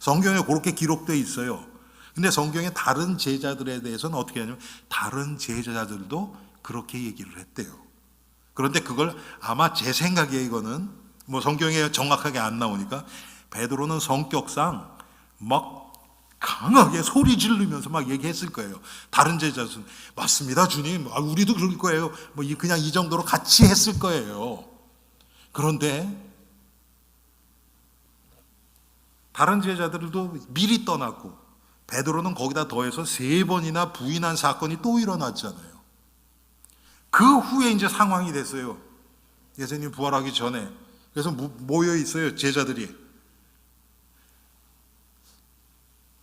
성경에 그렇게 기록되어 있어요. 근데 성경에 다른 제자들에 대해서는 어떻게 하냐면 다른 제자들도 그렇게 얘기를 했대요. 그런데 그걸 아마 제 생각에, 이거는 뭐 성경에 정확하게 안 나오니까, 베드로는 성격상 막 강하게 소리 지르면서 막 얘기했을 거예요. 다른 제자들은 맞습니다, 주님. 우리도 그럴 거예요. 뭐 그냥 이 정도로 같이 했을 거예요. 그런데 다른 제자들도 미리 떠났고 베드로는 거기다 더해서 3번이나 부인한 사건이 또 일어났잖아요. 그 후에 이제 상황이 됐어요. 예수님 부활하기 전에. 그래서 모여 있어요, 제자들이.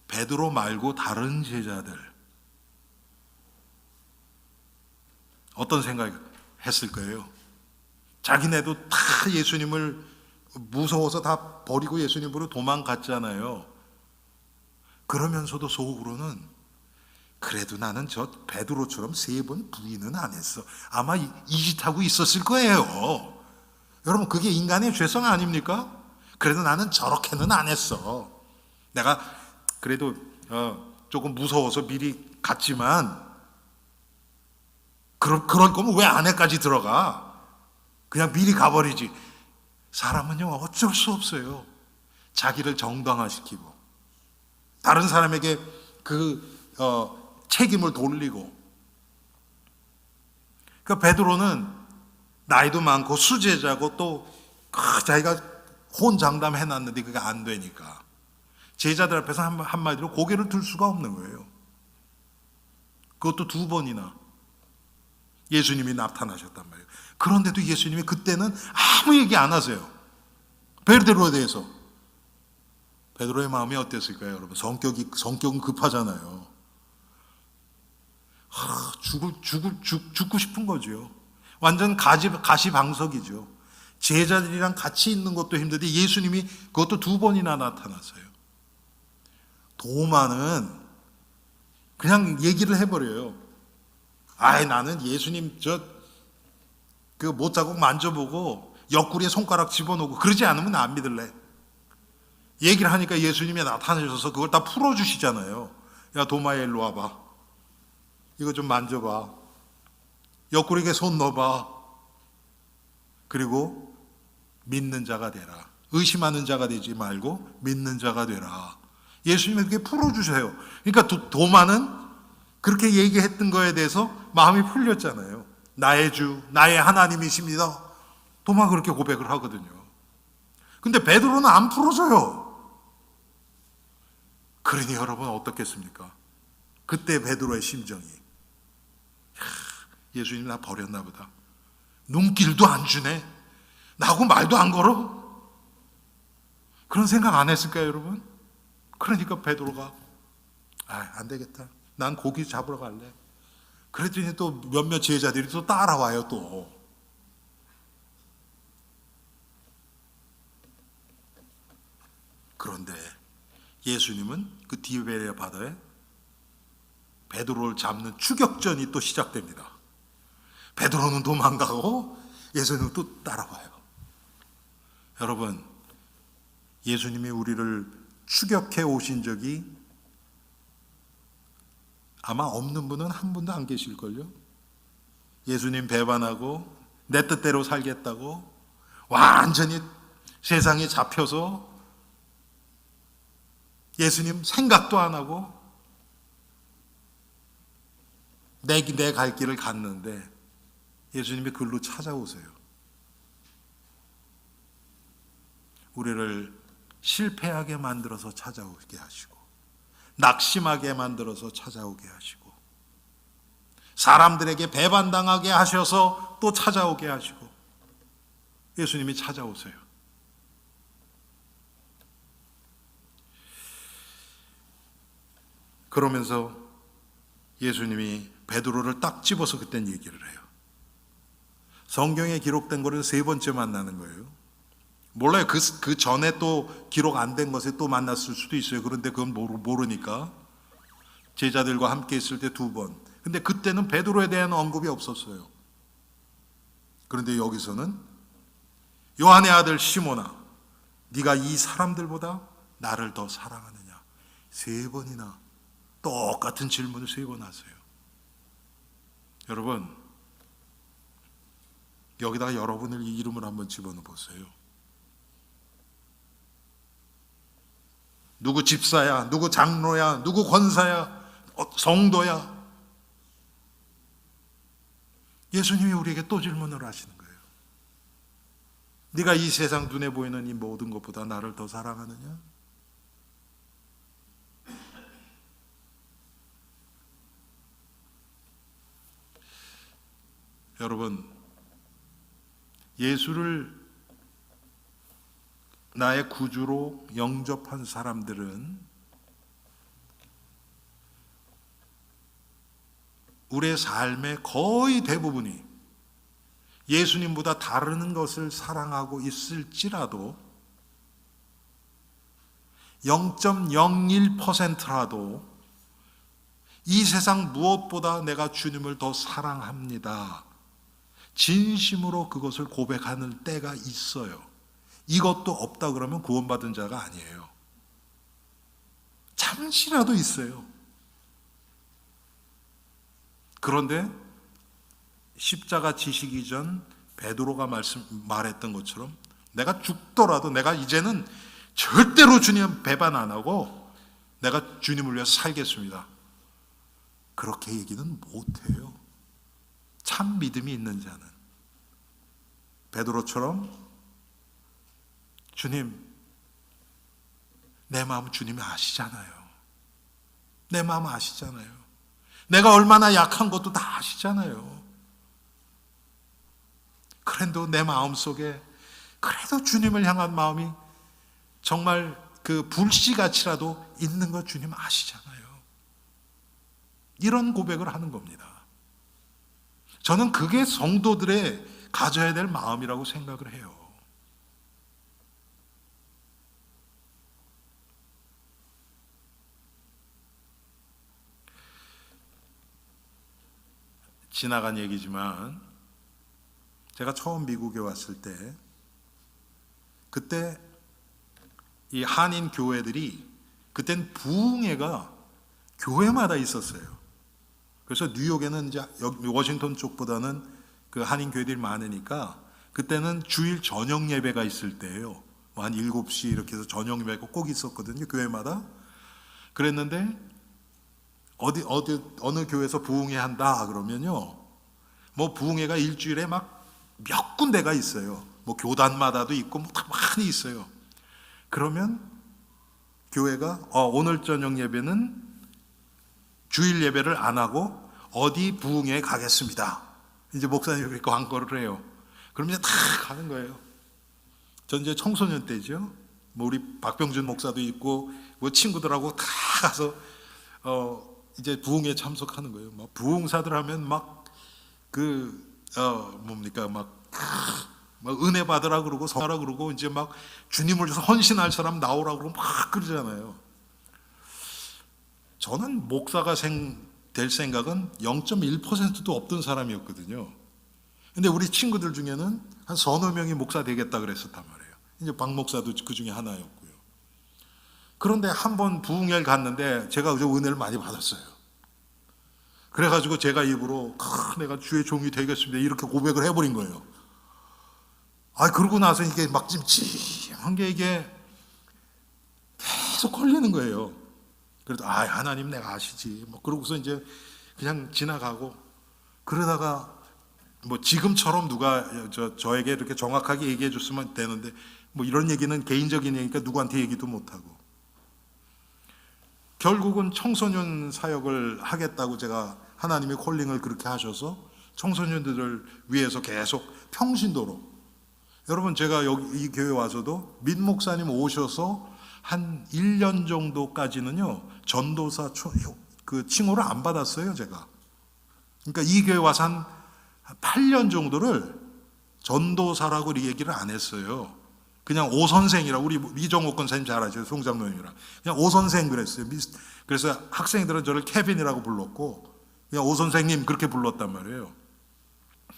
베드로 말고 다른 제자들 어떤 생각을 했을 거예요? 자기네도 다 예수님을 무서워서 다 버리고 예수님으로 도망갔잖아요. 그러면서도 속으로는 그래도 나는 저 베드로처럼 3번 부인은 안 했어. 아마 이 짓하고 있었을 거예요. 여러분, 그게 인간의 죄성 아닙니까? 그래도 나는 저렇게는 안 했어. 내가 그래도 조금 무서워서 미리 갔지만 그럴 거면 왜 안에까지 들어가? 그냥 미리 가버리지. 사람은요, 어쩔 수 없어요. 자기를 정당화시키고 다른 사람에게 책임을 돌리고. 그러니까 베드로는 나이도 많고 수제자고 또 자기가 혼장담 해놨는데 그게 안 되니까 제자들 앞에서 한마디로 고개를 들 수가 없는 거예요. 그것도 2번이나 예수님이 나타나셨단 말이에요. 그런데도 예수님이 그때는 아무 얘기 안 하세요. 베드로에 대해서. 베드로의 마음이 어땠을까요, 여러분? 성격은 급하잖아요. 죽고 싶은 거죠. 완전 가시방석이죠. 제자들이랑 같이 있는 것도 힘든데 예수님이 그것도 2번이나 나타났어요. 도마는 그냥 얘기를 해버려요. 나는 예수님 그 못자국 만져보고 옆구리에 손가락 집어넣고 그러지 않으면 안 믿을래. 얘기를 하니까 예수님이 나타나셔서 그걸 다 풀어주시잖아요. 야, 도마야, 일로 와봐. 이거 좀 만져봐. 옆구리에 손 넣어봐. 그리고 믿는 자가 되라. 의심하는 자가 되지 말고 믿는 자가 되라. 예수님이 그렇게 풀어주세요. 그러니까 도마는 그렇게 얘기했던 거에 대해서 마음이 풀렸잖아요. 나의 주, 나의 하나님이십니다. 도마가 그렇게 고백을 하거든요. 근데 베드로는 안 풀어줘요. 그러니 여러분 어떻겠습니까? 그때 베드로의 심정이, 예수님 나 버렸나 보다. 눈길도 안 주네. 나하고 말도 안 걸어. 그런 생각 안 했을까요, 여러분? 그러니까 베드로가 안 되겠다. 난 고기 잡으러 갈래. 그랬더니 또 몇몇 제자들이 또 따라와요. 또 그런데 예수님은 그 디베레아 바다에 베드로를 잡는 추격전이 또 시작됩니다. 베드로는 도망가고 예수님은 또 따라와요. 여러분, 예수님이 우리를 추격해 오신 적이 아마 없는 분은 한 분도 안 계실걸요. 예수님 배반하고 내 뜻대로 살겠다고 완전히 세상에 잡혀서 예수님 생각도 안 하고 내 갈 길을 갔는데 예수님이 글로 찾아오세요. 우리를 실패하게 만들어서 찾아오게 하시고, 낙심하게 만들어서 찾아오게 하시고, 사람들에게 배반당하게 하셔서 또 찾아오게 하시고, 예수님이 찾아오세요. 그러면서 예수님이 베드로를 딱 집어서 그땐 얘기를 해요. 성경에 기록된 거를 세 번째 만나는 거예요. 몰라요. 그 전에 또 기록 안 된 것에 또 만났을 수도 있어요. 그런데 그건 모르니까. 제자들과 함께 있을 때 2번. 근데 그때는 베드로에 대한 언급이 없었어요. 그런데 여기서는 요한의 아들 시몬아, 네가 이 사람들보다 나를 더 사랑하느냐. 3번이나 똑같은 질문을 3번 하세요. 여러분, 여기다가 여러분을 이 이름을 한번 집어넣어 보세요. 누구 집사야, 누구 장로야, 누구 권사야, 성도야. 예수님이 우리에게 또 질문을 하시는 거예요. 네가 이 세상 눈에 보이는 이 모든 것보다 나를 더 사랑하느냐? 여러분, 예수를 나의 구주로 영접한 사람들은 우리의 삶의 거의 대부분이 예수님보다 다른 것을 사랑하고 있을지라도 0.01%라도 이 세상 무엇보다 내가 주님을 더 사랑합니다. 진심으로 그것을 고백하는 때가 있어요. 이것도 없다 그러면 구원받은 자가 아니에요. 잠시라도 있어요. 그런데 십자가 지시기 전 베드로가 말했던 것처럼 내가 죽더라도 내가 이제는 절대로 주님 배반 안 하고 내가 주님을 위해서 살겠습니다. 그렇게 얘기는 못해요. 참 믿음이 있는 자는 베드로처럼 주님, 내 마음 주님이 아시잖아요. 내 마음 아시잖아요. 내가 얼마나 약한 것도 다 아시잖아요. 그래도 내 마음속에 그래도 주님을 향한 마음이 정말 그 불씨같이라도 있는 것 주님 아시잖아요. 이런 고백을 하는 겁니다. 저는 그게 성도들의 가져야 될 마음이라고 생각을 해요. 지나간 얘기지만 제가 처음 미국에 왔을 때 그때 이 한인 교회들이 그땐 부흥회가 교회마다 있었어요. 그래서 뉴욕에는 이제 워싱턴 쪽보다는 그 한인 교회들이 많으니까 그때는 주일 저녁 예배가 있을 때예요. 한 7시 이렇게 해서 저녁 예배가 꼭 있었거든요, 교회마다. 그랬는데 어느 교회에서 부흥회 한다 그러면요, 뭐 부흥회가 일주일에 막 몇 군데가 있어요. 뭐 교단마다도 있고 뭐 다 많이 있어요. 그러면 교회가 오늘 저녁 예배는 주일 예배를 안 하고 어디 부흥회에 가겠습니다. 이제 목사님이 그렇게 광고를 해요. 그럼 이제 다 가는 거예요. 전 이제 청소년 때죠. 뭐 우리 박병준 목사도 있고 뭐 친구들하고 다 가서 이제 부흥회에 참석하는 거예요. 막 부흥사들 하면 막 막 은혜 받으라 그러고 성하라 그러고 이제 막 주님을 위해서 헌신할 사람 나오라 그러고 막 그러잖아요. 저는 목사가 될 생각은 0.1%도 없던 사람이었거든요. 근데 우리 친구들 중에는 한 서너 명이 목사 되겠다 그랬었단 말이에요. 이제 박 목사도 그 중에 하나였고요. 그런데 한 번 부흥회를 갔는데 제가 은혜를 많이 받았어요. 그래가지고 제가 입으로 내가 주의 종이 되겠습니다 이렇게 고백을 해버린 거예요. 그러고 나서 이게 막 찜찜한 게 이게 계속 걸리는 거예요. 그래도 하나님 내가 아시지 뭐 그러고서 이제 그냥 지나가고, 그러다가 뭐 지금처럼 누가 저에게 이렇게 정확하게 얘기해 줬으면 되는데 뭐 이런 얘기는 개인적인 얘기니까 누구한테 얘기도 못하고, 결국은 청소년 사역을 하겠다고 제가 하나님의 콜링을 그렇게 하셔서 청소년들을 위해서 계속 평신도로, 여러분 제가 여기 이 교회 와서도 민 목사님 오셔서 한 1년 정도까지는요 전도사 그 칭호를 안 받았어요 제가. 그러니까 이 교회 와서 한 8년 정도를 전도사라고 얘기를 안 했어요. 그냥 오 선생이라, 우리 이정옥 권사님 잘 아시죠? 송장로님이랑 그냥 오 선생 그랬어요. 그래서 학생들은 저를 케빈이라고 불렀고 그냥 오 선생님 그렇게 불렀단 말이에요.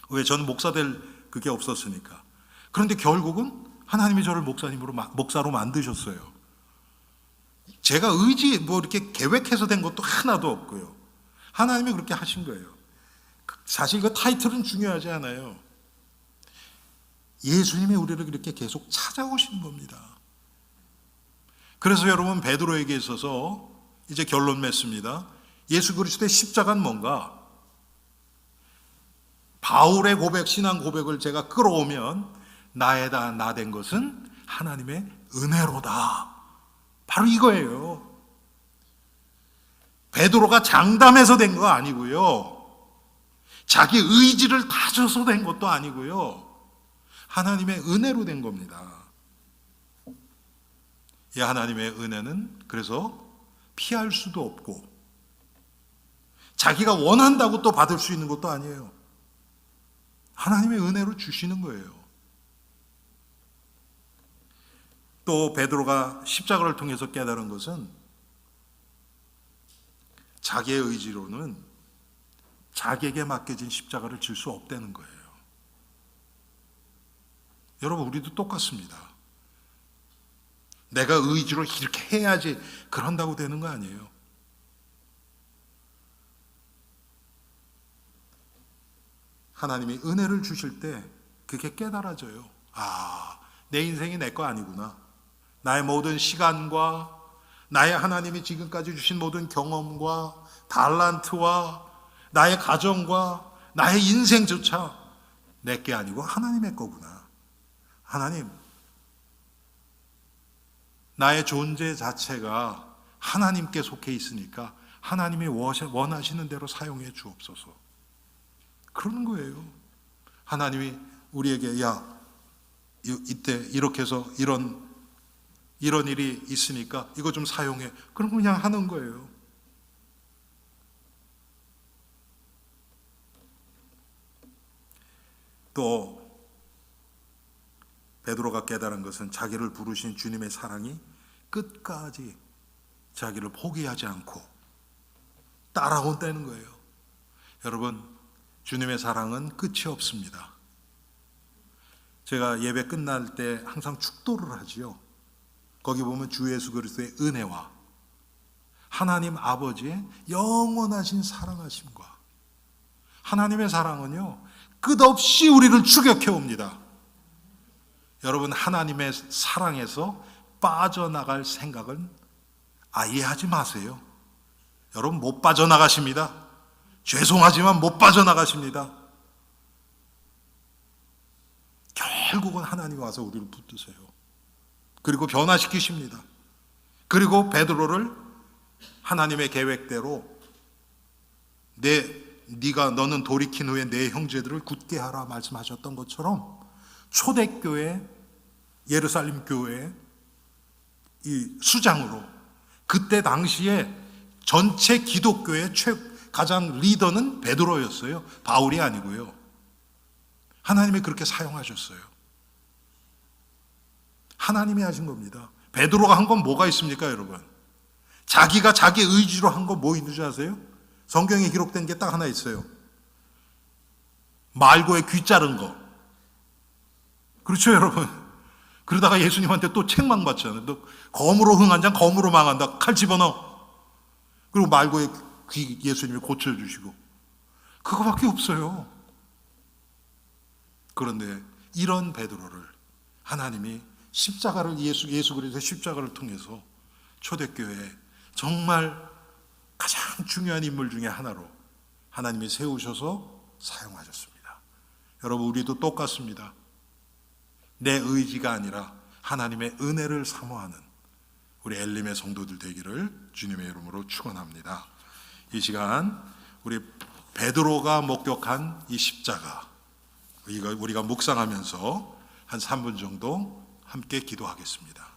왜? 저는 목사 될 그게 없었으니까. 그런데 결국은 하나님이 저를 목사로 만드셨어요. 제가 뭐 이렇게 계획해서 된 것도 하나도 없고요. 하나님이 그렇게 하신 거예요. 사실 그 타이틀은 중요하지 않아요. 예수님이 우리를 이렇게 계속 찾아오신 겁니다. 그래서 여러분 베드로에게 있어서 이제 결론 맺습니다. 예수 그리스도의 십자가는 뭔가? 바울의 고백, 신앙 고백을 제가 끌어오면 나에다 나 된 것은 하나님의 은혜로다. 바로 이거예요. 베드로가 장담해서 된 거 아니고요. 자기 의지를 다져서 된 것도 아니고요. 하나님의 은혜로 된 겁니다. 이 하나님의 은혜는 그래서 피할 수도 없고 자기가 원한다고 또 받을 수 있는 것도 아니에요. 하나님의 은혜로 주시는 거예요. 또 베드로가 십자가를 통해서 깨달은 것은 자기의 의지로는 자기에게 맡겨진 십자가를 질 수 없다는 거예요. 여러분 우리도 똑같습니다. 내가 의지로 이렇게 해야지 그런다고 되는 거 아니에요. 하나님이 은혜를 주실 때 그게 깨달아져요. 내 인생이 내 거 아니구나. 나의 모든 시간과 나의 하나님이 지금까지 주신 모든 경험과 달란트와 나의 가정과 나의 인생조차 내 게 아니고 하나님의 거구나. 하나님, 나의 존재 자체가 하나님께 속해 있으니까 하나님이 원하시는 대로 사용해 주옵소서. 그러는 거예요. 하나님이 우리에게 이때 이렇게 해서 이런 일이 있으니까 이거 좀 사용해. 그럼 그냥 하는 거예요. 또 베드로가 깨달은 것은 자기를 부르신 주님의 사랑이 끝까지 자기를 포기하지 않고 따라온다는 거예요. 여러분, 주님의 사랑은 끝이 없습니다. 제가 예배 끝날 때 항상 축도를 하지요. 거기 보면 주 예수 그리스도의 은혜와 하나님 아버지의 영원하신 사랑하심과, 하나님의 사랑은요 끝없이 우리를 추격해 옵니다. 여러분, 하나님의 사랑에서 빠져나갈 생각은 아예 하지 마세요. 여러분, 못 빠져나가십니다. 죄송하지만 못 빠져나가십니다. 결국은 하나님이 와서 우리를 붙드세요. 그리고 변화시키십니다. 그리고 베드로를 하나님의 계획대로 너는 돌이킨 후에 내 형제들을 굳게 하라 말씀하셨던 것처럼 초대교회, 예루살렘 교회 이 수장으로, 그때 당시에 전체 기독교의 가장 리더는 베드로였어요. 바울이 아니고요. 하나님이 그렇게 사용하셨어요. 하나님이 하신 겁니다. 베드로가 한 건 뭐가 있습니까, 여러분? 자기가 자기 의지로 한 거 뭐 있는지 아세요? 성경에 기록된 게 딱 하나 있어요. 말고의 귀 자른 거. 그렇죠, 여러분? 그러다가 예수님한테 또 책망받잖아요. 너 검으로 흥한 자 검으로 망한다. 칼 집어넣어. 그리고 말고의 귀 예수님이 고쳐주시고. 그거밖에 없어요. 그런데 이런 베드로를 하나님이 십자가를 예수 그리스도의 십자가를 통해서 초대교회에 정말 가장 중요한 인물 중에 하나로 하나님이 세우셔서 사용하셨습니다. 여러분, 우리도 똑같습니다. 내 의지가 아니라 하나님의 은혜를 사모하는 우리 엘림의 성도들 되기를 주님의 이름으로 축원합니다. 이 시간 우리 베드로가 목격한 이 십자가, 우리가 묵상하면서 한 3분 정도 함께 기도하겠습니다.